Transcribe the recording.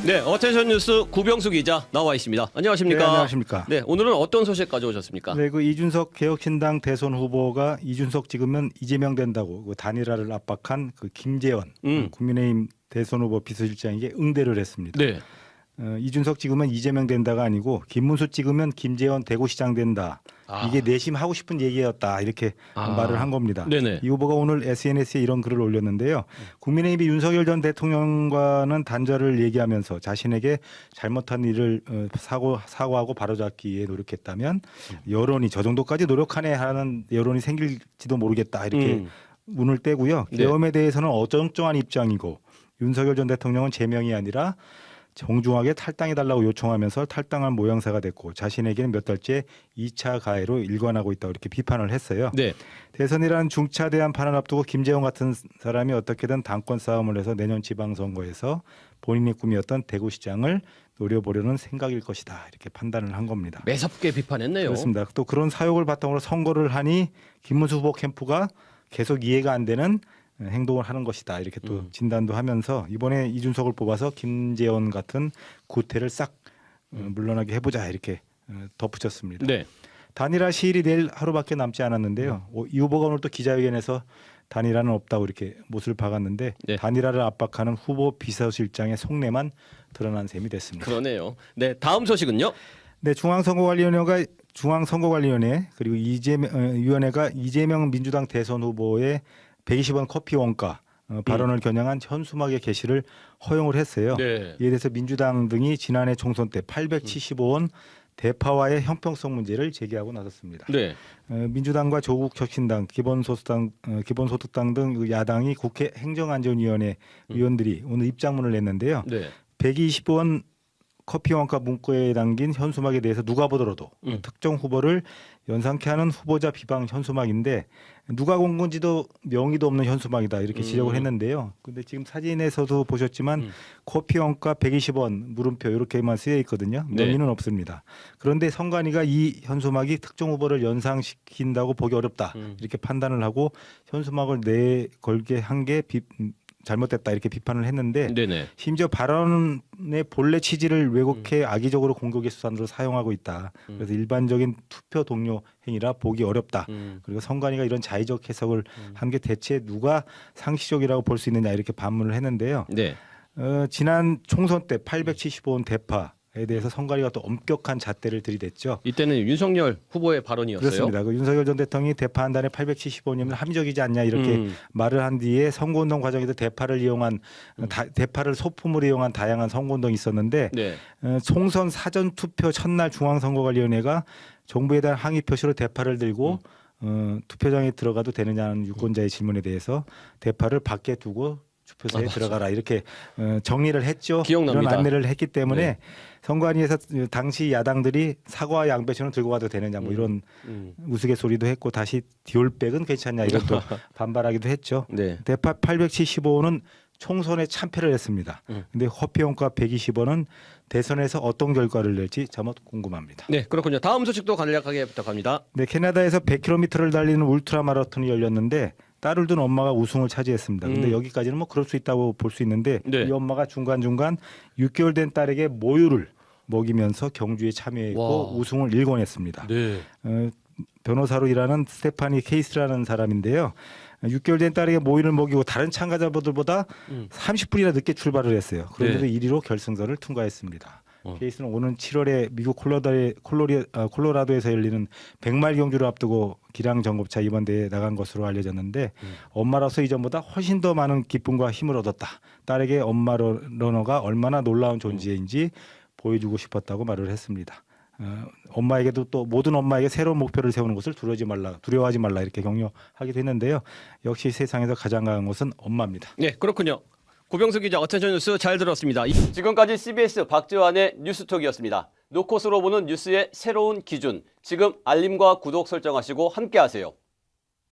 네, 어텐션 뉴스 구병수 기자 나와 있습니다. 안녕하십니까? 네, 안녕하십니까? 네, 오늘은 어떤 소식 가져오셨습니까? 네, 그 이준석 개혁신당 대선 후보가 이준석 찍으면 이재명 된다고 그 단일화를 압박한 그 김재원 국민의힘 대선 후보 비서실장에게 응대를 했습니다. 네. 이준석 찍으면 이재명 된다가 아니고 김문수 찍으면 김재원 대구시장 된다. 이게 내심 하고 싶은 얘기였다 이렇게 말을 한 겁니다. 네네. 이 후보가 오늘 SNS에 이런 글을 올렸는데요. 국민의힘이 윤석열 전 대통령과는 단절을 얘기하면서 자신에게 잘못한 일을 사과하고 바로잡기 위해 노력했다면 여론이 저 정도까지 노력하네 하는 여론이 생길지도 모르겠다 이렇게 문을 떼고요. 네. 계엄에 대해서는 어정쩡한 입장이고 윤석열 전 대통령은 제명이 아니라 정중하게 탈당해달라고 요청하면서 탈당한 모양새가 됐고 자신에게는 몇 달째 2차 가해로 일관하고 있다고 이렇게 비판을 했어요. 네. 대선이란 중차대한 판을 앞두고 김재원 같은 사람이 어떻게든 당권 싸움을 해서 내년 지방선거에서 본인의 꿈이었던 대구시장을 노려보려는 생각일 것이다 이렇게 판단을 한 겁니다. 매섭게 비판했네요. 그렇습니다. 또 그런 사욕을 바탕으로 선거를 하니 김문수 후보 캠프가 계속 이해가 안 되는 행동을 하는 것이다 이렇게 또 진단도 하면서 이번에 이준석을 뽑아서 김재원 같은 구태를 싹 물러나게 해보자 이렇게 덧붙였습니다. 네. 단일화 시일이 내일 하루밖에 남지 않았는데요. 이 후보가 오늘 또 기자회견에서 단일화는 없다고 이렇게 못을 박았는데 네. 단일화를 압박하는 후보 비서실장의 속내만 드러난 셈이 됐습니다. 그러네요. 네, 다음 소식은요? 네, 중앙선거관리위원회 그리고 위원회가 이재명 민주당 대선 후보의 120원 커피 원가 발언을 겨냥한 현수막의 게시를 허용을 했어요. 네. 이에 대해서 민주당 등이 지난해 총선 때 875원 대파와의 형평성 문제를 제기하고 나섰습니다. 네. 민주당과 조국혁신당, 기본소득당 등 야당이 국회 행정안전위원회 위원들이 오늘 입장문을 냈는데요. 네. 120원 커피 원가 문구에 담긴 현수막에 대해서 누가 보더라도 특정 후보를 연상케 하는 후보자 비방 현수막인데 누가 본 건지도 명의도 없는 현수막이다 이렇게 지적을 했는데요. 근데 지금 사진에서도 보셨지만 커피 원가 120원 물음표 이렇게만 쓰여 있거든요. 명의는 없습니다. 그런데 선관위가 이 현수막이 특정 후보를 연상시킨다고 보기 어렵다 이렇게 판단을 하고 현수막을 내걸게 한 게 잘못됐다 이렇게 비판을 했는데 네네. 심지어 발언의 본래 취지를 왜곡해 악의적으로 공격의 수단으로 사용하고 있다. 그래서 일반적인 투표 동료 행위라 보기 어렵다. 그리고 선관위가 이런 자의적 해석을 한 게 대체 누가 상식적이라고 볼 수 있느냐 이렇게 반문을 했는데요. 네. 지난 총선 때 875원 대파에 대해서 선관위가 또 엄격한 잣대를 들이댔죠. 이때는 윤석열 후보의 발언이었어요. 그렇습니다. 그 윤석열 전 대통령이 대파 한 달에 875원이면 합리적이지 않냐 이렇게 말을 한 뒤에 선거운동 과정에서 대파를 이용한 대파를 소품으로 이용한 다양한 선거운동이 있었는데 네. 총선 사전 투표 첫날 중앙선거관리위원회가 정부에 대한 항의 표시로 대파를 들고 투표장에 들어가도 되느냐는 유권자의 질문에 대해서 대파를 밖에 두고 투표소에 들어가라 이렇게 정리를 했죠. 기억납니다. 이런 안내를 했기 때문에 네. 선관위에서 당시 야당들이 사과와 양배추는 들고 가도 되느냐 뭐 이런 우스갯소리도 했고 다시 디올백은 괜찮냐 이런 또 반발하기도 했죠. 네. 대파 875원은 총선에 참패를 했습니다. 근데 커피원가 120원은 대선에서 어떤 결과를 낼지 자칫 궁금합니다. 네, 그렇군요. 다음 소식도 간략하게 부탁합니다. 네, 캐나다에서 100km를 달리는 울트라 마라톤이 열렸는데 딸을 둔 엄마가 우승을 차지했습니다. 근데 여기까지는 뭐 그럴 수 있다고 볼 수 있는데 네. 이 엄마가 중간중간 6개월 된 딸에게 모유를 먹이면서 경주에 참여했고 와. 우승을 일궈냈습니다. 네. 변호사로 일하는 스테파니 케이스라는 사람인데요. 6개월 된 딸에게 모유를 먹이고 다른 참가자들보다 30분이나 늦게 출발을 했어요. 그런데도 네. 1위로 결승선을 통과했습니다. 케이스는 오는 7월에 미국 콜로라도에서 열리는 100마일 경주를 앞두고 기량 정급차 이번 대회에 나간 것으로 알려졌는데 엄마로서 이전보다 훨씬 더 많은 기쁨과 힘을 얻었다. 딸에게 엄마 러너가 얼마나 놀라운 존재인지 보여주고 싶었다고 말을 했습니다. 엄마에게도 또 모든 엄마에게 새로운 목표를 세우는 것을 두려워하지 말라 이렇게 격려하기도 했는데요. 역시 세상에서 가장 강한 것은 엄마입니다. 네, 그렇군요. 구병수 기자 어텐션 뉴스 잘 들었습니다. 지금까지 CBS 박재환의 뉴스톡이었습니다. 노컷으로 보는 뉴스의 새로운 기준. 지금 알림과 구독 설정하시고 함께하세요.